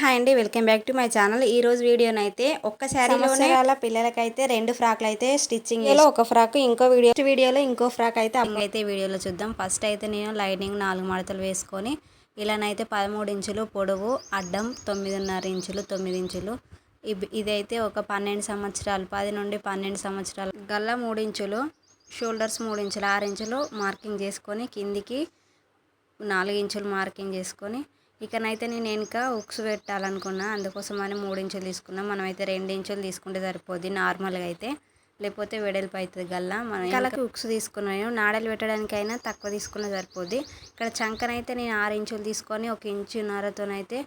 Hi అండి, welcome back to my channel. ఈ రోజు వీడియోనైతే ఒక్క శారీలోనే పిల్లలకైతే 2 ఫ్రాక్లు అయితే స్టిచ్చింగ్ చేసి ఒక ఫ్రాక్ ఇంకో వీడియోలో ఇంకో ఫ్రాక్ అయితే వీడియోలో చూద్దాం. ఫస్ట్ అయితే నేను లైనింగ్ 4 మడతలు వేసుకొని ఇలానైతే 13 ఇంచులు పొడవు, అడ్డం 9.5 ఇంచులు 9 ఇంచులు. ఇదైతే ఒక 12 సంవత్సరాలు 10 నుండి 12 సంవత్సరాలు. గల్ల 3 ఇంచులు, షోల్డర్స్ 3 ఇంచులు 6 ఇంచులు మార్కింగ్ చేసుకొని కిందికి 4 ఇంచులు మార్కింగ్ చేసుకొని ఇకనైతే నేను వెనుక ఉక్స్ పెట్టాలనుకున్నా. అందుకోసం అని 3 ఇంచులు తీసుకున్నాం. మనమైతే 2 ఇంచులు తీసుకుంటే సరిపోద్ది నార్మల్గా అయితే, లేకపోతే వెడల్పు అవుతుంది గల్ల. మన వెనకకి ఉక్స్ తీసుకున్నాను. నాడలు పెట్టడానికైనా తక్కువ తీసుకున్న సరిపోద్ది. ఇక్కడ చంకనైతే నేను 6 ఇంచులు తీసుకొని 1 ఇంచున్నరతోనైతే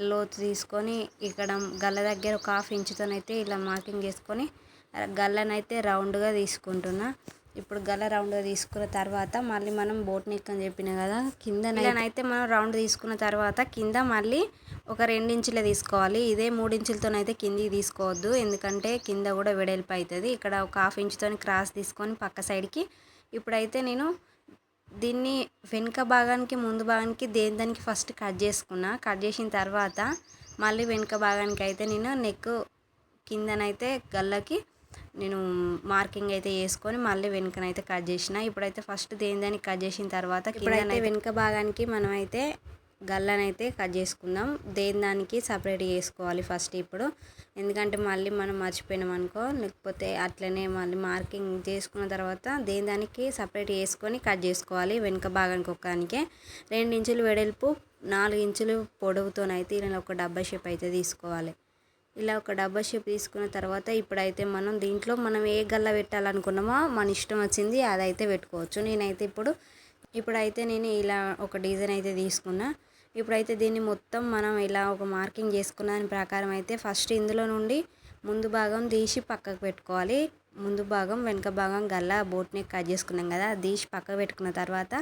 లోతు తీసుకొని ఇక్కడ గల్ల దగ్గర ఒక 1/2 ఇంచుతోనైతే ఇలా మార్కింగ్ చేసుకొని గల్లనైతే రౌండ్గా తీసుకుంటున్నా. ఇప్పుడు గల్ల రౌండ్గా తీసుకున్న తర్వాత మళ్ళీ మనం బోట్ నెక్ అని చెప్పిన కదా, కిందనైతే మనం రౌండ్ తీసుకున్న తర్వాత కింద మళ్ళీ ఒక 2 ఇంచులే తీసుకోవాలి. ఇదే 3 ఇంచులతోనైతే కిందికి తీసుకోవద్దు, ఎందుకంటే కింద కూడా వెడల్పు అవుతుంది. ఇక్కడ ఒక 1/2 ఇంచుతో క్రాస్ తీసుకొని పక్క సైడ్కి ఇప్పుడైతే నేను దీన్ని వెనుక భాగానికి ముందు భాగానికి దానికి ఫస్ట్ కట్ చేసుకున్నా. కట్ చేసిన తర్వాత మళ్ళీ వెనుక భాగానికి అయితే నేను నెక్ కిందనైతే గల్లకి నేను మార్కింగ్ అయితే వేసుకొని మళ్ళీ వెనుకనైతే కట్ చేసిన. ఇప్పుడైతే ఫస్ట్ దానికి కట్ చేసిన తర్వాత ఇప్పుడైతే వెనుక భాగానికి మనం అయితే గల్లనైతే కట్ చేసుకుందాం. దానికి సపరేట్గా వేసుకోవాలి ఫస్ట్ ఇప్పుడు, ఎందుకంటే మళ్ళీ మనం మర్చిపోయినాం అనుకో, లేకపోతే అట్లనే మళ్ళీ మార్కింగ్ చేసుకున్న తర్వాత దానికి సపరేట్ వేసుకొని కట్ చేసుకోవాలి. వెనుక భాగానికి ఒక్కదానికే 2 ఇంచులు వెడల్పు 4 ఇంచులు పొడవుతోనైతే ఇలా ఒక డబ్బా షేప్ అయితే తీసుకోవాలి. ఇలా ఒక డబ్బా షేప్ తీసుకున్న తర్వాత ఇప్పుడైతే మనం దీంట్లో మనం ఏ గల్ల పెట్టాలనుకున్నామో మన ఇష్టం వచ్చింది అదైతే పెట్టుకోవచ్చు. నేనైతే ఇప్పుడైతే నేను ఇలా ఒక డిజైన్ అయితే తీసుకున్నా. ఇప్పుడైతే దీన్ని మొత్తం మనం ఇలా ఒక మార్కింగ్ చేసుకున్న దాని ప్రకారం అయితే ఫస్ట్ ఇందులో నుండి ముందు భాగం తీసి పక్కకు పెట్టుకోవాలి. ముందు భాగం వెనుక భాగం గల్ల బోట్ నెక్ కట్ చేసుకున్నాం కదా, తీసి పక్కకు పెట్టుకున్న తర్వాత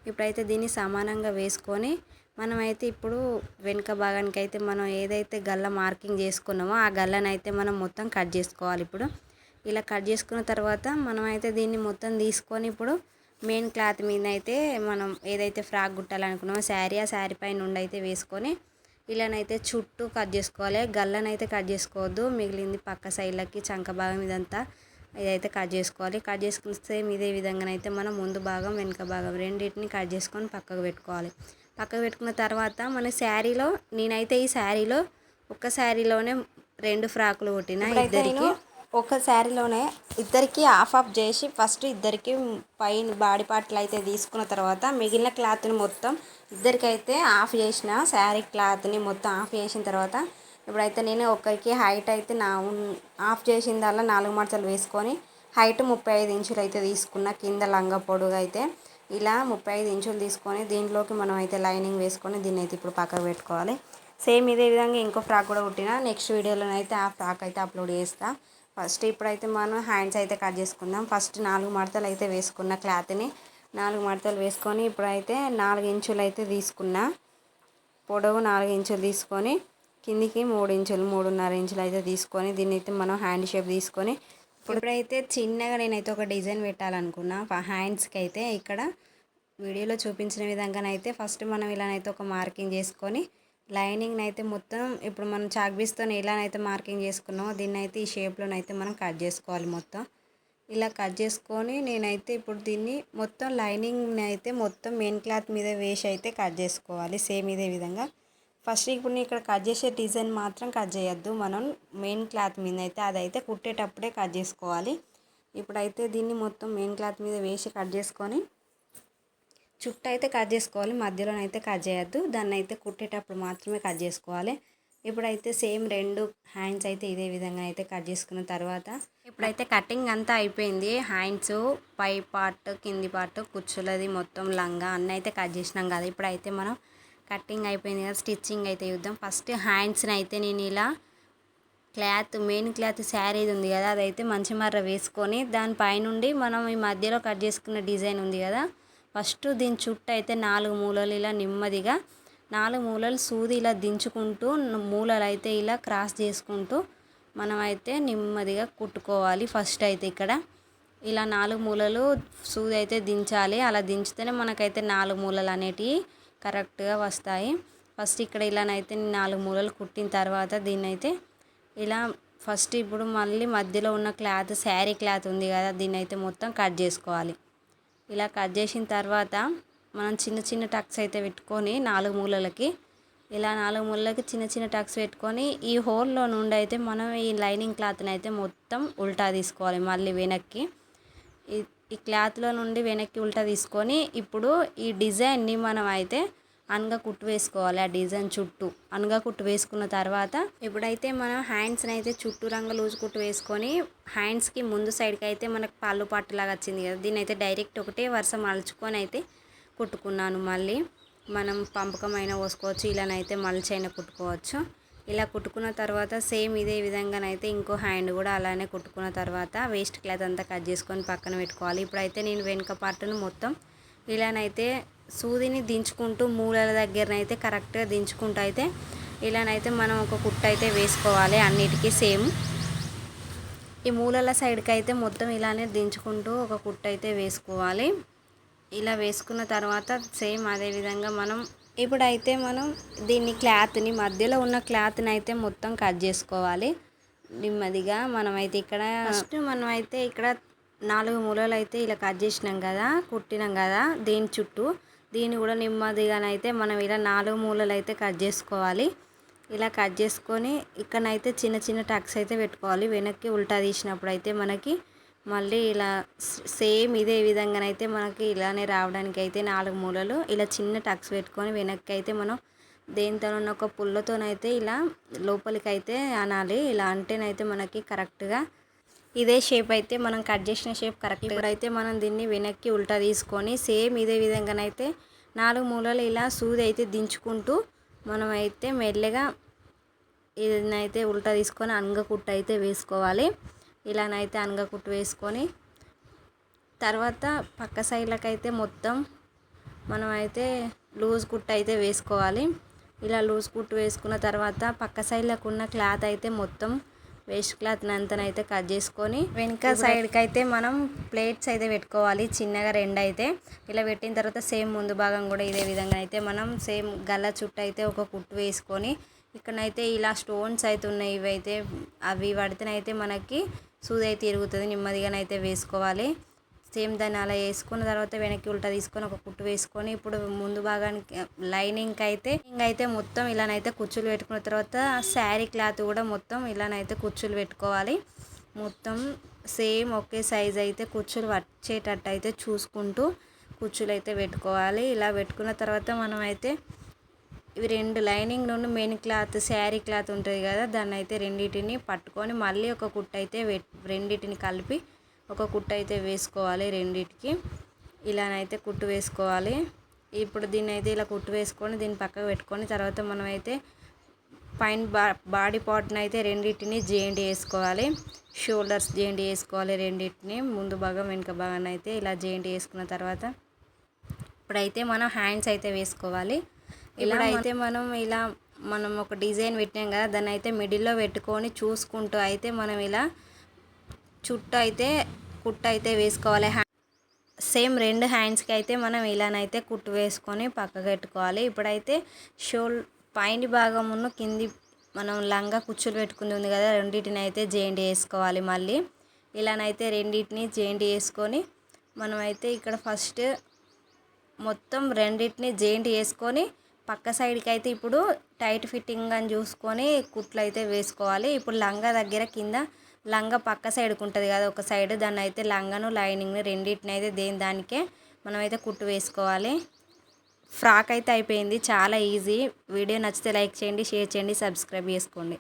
ఇప్పుడైతే దీన్ని సమానంగా వేసుకొని మనమైతే ఇప్పుడు వెనుక భాగానికి అయితే మనం ఏదైతే గల్ల మార్కింగ్ చేసుకున్నామో ఆ గల్లనైతే మనం మొత్తం కట్ చేసుకోవాలి. ఇప్పుడు ఇలా కట్ చేసుకున్న తర్వాత మనమైతే దీన్ని మొత్తం తీసుకొని ఇప్పుడు మెయిన్ క్లాత్ మీద అయితే మనం ఏదైతే ఫ్రాక్ కుట్టాలనుకున్నామో ఆ శారీ పైన నుండి అయితే వేసుకొని ఇలానైతే చుట్టూ కట్ చేసుకోవాలి. గల్లనైతే కట్ చేసుకోవద్దు, మిగిలింది పక్క సైడ్లకి చంక భాగం ఇదంతా ఇదైతే కట్ చేసుకోవాలి. కట్ చేసుకుని సేమ్ ఇదే విధంగానైతే మనం ముందు భాగం వెనుక భాగం రెండింటిని కట్ చేసుకొని పక్కకు పెట్టుకోవాలి. పక్కకు పెట్టుకున్న తర్వాత మన శారీలో నేనైతే ఈ శారీలో ఒక శారీలోనే 2 ఫ్రాకులు కుట్టిన. ఇద్దరికి ఒక శారీలోనే ఇద్దరికి హాఫ్ చేసి ఫస్ట్ ఇద్దరికి పైన బాడీ పార్ట్లు అయితే తీసుకున్న తర్వాత మిగిలిన క్లాత్ని మొత్తం ఇద్దరికైతే హాఫ్ చేసిన. శారీ క్లాత్ని మొత్తం హాఫ్ చేసిన తర్వాత ఇప్పుడైతే నేను ఒకరికి హైట్ అయితే హాఫ్ చేసిందల్లా 4 మడతలు వేసుకొని హైట్ 35 ఇంచులు అయితే తీసుకున్న. కింద లంగా పొడుగు అయితే ఇలా 35 ఇంచులు తీసుకొని దీంట్లోకి మనం అయితే లైనింగ్ వేసుకొని దీన్ని అయితే ఇప్పుడు పక్కకు పెట్టుకోవాలి. సేమ్ ఇదే విధంగా ఇంకో ఫ్రాక్ కూడా కుట్టిన. నెక్స్ట్ వీడియోలోనైతే ఆ ఫ్రాక్ అయితే అప్లోడ్ చేస్తా. ఫస్ట్ ఇప్పుడైతే మనం హ్యాండ్స్ అయితే కట్ చేసుకుందాం. ఫస్ట్ 4 మడతలు అయితే వేసుకున్న క్లాత్ని 4 మడతలు వేసుకొని ఇప్పుడైతే 4 ఇంచులు అయితే తీసుకున్నా. పొడవు 4 ఇంచులు తీసుకొని కిందికి 3 ఇంచులు 3.5 ఇంచులు అయితే తీసుకొని దీన్ని అయితే మనం హ్యాండ్ షేప్ తీసుకొని ఇప్పుడైతే చిన్నగా నేనైతే ఒక డిజైన్ పెట్టాలనుకున్నా హ్యాండ్స్కి అయితే. ఇక్కడ వీడియోలో చూపించిన విధంగానైతే ఫస్ట్ మనం ఇలానైతే ఒక మార్కింగ్ చేసుకొని లైనింగ్ని అయితే మొత్తం ఇప్పుడు మనం చాక్బీస్తో ఎలానైతే మార్కింగ్ చేసుకున్నామో దీన్ని అయితే ఈ షేప్లోనైతే మనం కట్ చేసుకోవాలి. మొత్తం ఇలా కట్ చేసుకొని నేనైతే ఇప్పుడు దీన్ని మొత్తం లైనింగ్ని అయితే మొత్తం మెయిన్ క్లాత్ మీద వేసి అయితే కట్ చేసుకోవాలి. సేమ్ ఇదే విధంగా ఫస్ట్ ఇప్పుడు ఇక్కడ కట్ చేసే డిజైన్ మాత్రం కట్ చేయొద్దు, మనం మెయిన్ క్లాత్ మీద అయితే అదైతే కుట్టేటప్పుడే కట్ చేసుకోవాలి. ఇప్పుడైతే దీన్ని మొత్తం మెయిన్ క్లాత్ మీద వేసి కట్ చేసుకొని చుట్టూ అయితే కట్ చేసుకోవాలి, మధ్యలోనైతే కట్ చేయొద్దు. దాన్ని అయితే కుట్టేటప్పుడు మాత్రమే కట్ చేసుకోవాలి. ఇప్పుడైతే సేమ్ 2 హ్యాండ్స్ అయితే ఇదే విధంగా అయితే కట్ చేసుకున్న తర్వాత ఇప్పుడైతే కటింగ్ అంతా అయిపోయింది. హ్యాండ్స్ పై పార్ట్ కింది పార్ట్ కుచ్చులది మొత్తం లంగా అన్నీ అయితే కట్ చేసినాం కదా. ఇప్పుడైతే మనం కటింగ్ అయిపోయింది కదా, స్టిచ్చింగ్ అయితే చూద్దాం. ఫస్ట్ హ్యాండ్స్ని అయితే నేను ఇలా మెయిన్ క్లాత్ శారీ ఉంది కదా అదైతే మంచి మర్ర వేసుకొని దానిపైనుండి మనం ఈ మధ్యలో కట్ చేసుకున్న డిజైన్ ఉంది కదా, ఫస్ట్ దీని చుట్టూ అయితే 4 మూలలు ఇలా నెమ్మదిగా 4 మూలలు సూది ఇలా దించుకుంటూ మూలలు అయితే ఇలా క్రాస్ చేసుకుంటూ మనం అయితే నెమ్మదిగా కుట్టుకోవాలి. ఫస్ట్ అయితే ఇక్కడ ఇలా 4 మూలలు సూది అయితే దించాలి. అలా దించితేనే మనకైతే 4 మూలలు అనేటివి కరెక్ట్గా వస్తాయి. ఫస్ట్ ఇక్కడ ఇలానైతే 4 మూలలు కుట్టిన తర్వాత దీన్నైతే ఇలా ఫస్ట్ ఇప్పుడు మళ్ళీ మధ్యలో ఉన్న క్లాత్ శారీ క్లాత్ ఉంది కదా, దీన్నైతే మొత్తం కట్ చేసుకోవాలి. ఇలా కట్ చేసిన తర్వాత మనం చిన్న చిన్న టక్స్ అయితే పెట్టుకొని 4 మూలలకి ఇలా 4 మూలలకి చిన్న చిన్న టక్స్ పెట్టుకొని ఈ హోల్లో నుండి అయితే మనం ఈ లైనింగ్ క్లాత్ని అయితే మొత్తం ఉల్టా తీసుకోవాలి. మళ్ళీ వెనక్కి ఈ క్లాత్లో నుండి వెనక్కి ఉల్టా తీసుకొని ఇప్పుడు ఈ డిజైన్ని మనం అయితే అనగా కుట్టు వేసుకోవాలి. ఆ డిజైన్ చుట్టూ అనగా కుట్టు వేసుకున్న తర్వాత ఇప్పుడైతే మనం హ్యాండ్స్ని అయితే చుట్టూ రంగు లూజ్ కుట్టు వేసుకొని హ్యాండ్స్కి ముందు సైడ్కి అయితే మనకు పళ్ళు పట్టులాగా వచ్చింది కదా, దీన్ని అయితే డైరెక్ట్ ఒకటే వరుస మలుచుకొని అయితే కుట్టుకున్నాను. మళ్ళీ మనం పంపకమైన పోసుకోవచ్చు, ఇలానైతే మలిచైనా కుట్టుకోవచ్చు. ఇలా కుట్టుకున్న తర్వాత సేమ్ ఇదే విధంగానైతే ఇంకో హ్యాండ్ కూడా అలానే కుట్టుకున్న తర్వాత వేస్ట్ క్లాత్ అంతా కట్ చేసుకొని పక్కన పెట్టుకోవాలి. ఇప్పుడైతే నేను వెనుక పార్ట్ను మొత్తం ఇలానైతే సూదిని దించుకుంటూ మూలల దగ్గరనైతే కరెక్ట్గా దించుకుంటూ అయితే ఇలానైతే మనం ఒక కుట్టు అయితే వేసుకోవాలి. అన్నిటికీ సేమ్ ఈ మూలల సైడ్కి అయితే మొత్తం ఇలానే దించుకుంటూ ఒక కుట్టు అయితే వేసుకోవాలి. ఇలా వేసుకున్న తర్వాత సేమ్ అదే విధంగా మనం ఇప్పుడైతే మనం దీన్ని క్లాత్ని మధ్యలో ఉన్న క్లాత్ని అయితే మొత్తం కట్ చేసుకోవాలి నెమ్మదిగా. మనమైతే ఇక్కడ ఫస్ట్ మనమైతే ఇక్కడ 4 మూలలు అయితే ఇలా కట్ చేసినాం కదా, కుట్టినాం కదా దీని చుట్టూ, దీన్ని కూడా నెమ్మదిగానైతే మనం ఇలా 4 మూలలు అయితే కట్ చేసుకోవాలి. ఇలా కట్ చేసుకొని ఇక్కడనైతే చిన్న చిన్న టక్స్ అయితే పెట్టుకోవాలి. వెనక్కి ఉల్టా తీసినప్పుడు అయితే మనకి మళ్ళీ ఇలా సేమ్ ఇదే విధంగానైతే మనకి ఇలానే రావడానికి అయితే 4 మూలలు ఇలా చిన్న టక్స్ పెట్టుకొని వెనక్కి అయితే మనం దేనితోనన్న ఒక పుల్లతోనైతే ఇలా లోపలికి అయితే అనాలి. ఇలా అంటేనైతే మనకి కరెక్ట్గా ఇదే షేప్ అయితే మనం కట్ చేసిన షేప్ కరెక్ట్. ఇప్పుడైతే మనం దీన్ని వెనక్కి ఉల్టా తీసుకొని సేమ్ ఇదే విధంగానైతే 4 మూలలు ఇలా సూది అయితే దించుకుంటూ మనమైతే మెల్లగా ఇదైతే ఉల్టా తీసుకొని అనగ కుట్టు అయితే వేసుకోవాలి. ఇలానైతే అనగ కుట్టు వేసుకొని తర్వాత పక్క సైడ్లకు అయితే మొత్తం మనమైతే లూజ్ కుట్టు అయితే వేసుకోవాలి. ఇలా లూజ్ కుట్టు వేసుకున్న తర్వాత పక్క సైడ్లకు ఉన్న క్లాత్ అయితే మొత్తం వేస్ట్ క్లాత్ని అంతనైతే కట్ చేసుకొని వెనక సైడ్కి అయితే మనం ప్లేట్స్ అయితే పెట్టుకోవాలి. చిన్నగా 2 అయితే ఇలా పెట్టిన తర్వాత సేమ్ ముందు భాగం కూడా ఇదే విధంగా అయితే మనం సేమ్ గల్ల చుట్టూ అయితే ఒక కుట్టు వేసుకొని ఇక్కడనైతే ఇలా స్టోన్స్ అయితే ఉన్నాయి, ఇవైతే అవి పడితేనైతే మనకి సూది అయితే తిరుగుతుంది. నెమ్మదిగానైతే వేసుకోవాలి. సేమ్ దాన్ని అలా వేసుకున్న తర్వాత వెనక్కి ఉల్టా తీసుకొని ఒక కుట్టు వేసుకొని ఇప్పుడు ముందు భాగానికి లైనింగ్కి అయితే మొత్తం ఇలానైతే కుచ్చులు పెట్టుకున్న తర్వాత శారీ క్లాత్ కూడా మొత్తం ఇలానైతే కుచ్చులు పెట్టుకోవాలి. మొత్తం సేమ్ ఒకే సైజ్ అయితే కుచ్చులు వచ్చేటట్టు అయితే చూసుకుంటూ కుచ్చులు అయితే పెట్టుకోవాలి. ఇలా పెట్టుకున్న తర్వాత మనం అయితే ఇవి 2 లైనింగ్ నుండి మెయిన్ క్లాత్ శారీ క్లాత్ ఉంటుంది కదా, దాన్ని అయితే రెండింటిని పట్టుకొని మళ్ళీ ఒక కుట్టు అయితే రెండింటిని కలిపి ఒక కుట్టు అయితే వేసుకోవాలి. రెండింటికి ఇలానైతే కుట్టు వేసుకోవాలి. ఇప్పుడు దీన్ని అయితే ఇలా కుట్టు వేసుకొని దీన్ని పక్కకు పెట్టుకొని తర్వాత మనమైతే పైన బాడీ పార్ట్ని అయితే రెండింటిని జాయింట్ వేసుకోవాలి. షోల్డర్స్ జాయింట్ వేసుకోవాలి. రెండింటిని ముందు భాగం వెనుక భాగాన్ని అయితే ఇలా జాయింట్ వేసుకున్న తర్వాత ఇప్పుడైతే మనం హ్యాండ్స్ అయితే వేసుకోవాలి. ఇలా అయితే మనం ఒక డిజైన్ పెట్టాం కదా, దాన్ని అయితే మిడిల్లో పెట్టుకొని చూసుకుంటూ అయితే మనం ఇలా చుట్టూ అయితే కుట్టు అయితే వేసుకోవాలి. సేమ్ 2 హ్యాండ్స్కి అయితే మనం ఇలానైతే కుట్టు వేసుకొని పక్కకు పెట్టుకోవాలి. ఇప్పుడైతే పైన భాగమును కింది మనం లంగా కుచ్చులు పెట్టుకుంది ఉంది కదా, రెండింటిని అయితే జాయింట్ వేసుకోవాలి. మళ్ళీ ఇలానైతే రెండింటిని జాయింట్ వేసుకొని మనమైతే ఇక్కడ ఫస్ట్ మొత్తం రెండింటిని జాయింట్ వేసుకొని పక్క సైడ్కి అయితే ఇప్పుడు టైట్ ఫిట్టింగ్ అని చూసుకొని కుట్లు అయితే వేసుకోవాలి. ఇప్పుడు లంగా దగ్గర కింద లంగా పక్క సైడ్కి ఉంటుంది కదా ఒక సైడ్, దాన్ని అయితే లంగాను లైనింగ్ని రెండింటిని అయితే దానికే మనమైతే కుట్టు వేసుకోవాలి. ఫ్రాక్ అయితే అయిపోయింది. చాలా ఈజీ. వీడియో నచ్చితే లైక్ చేయండి, షేర్ చేయండి, సబ్స్క్రైబ్ చేసుకోండి.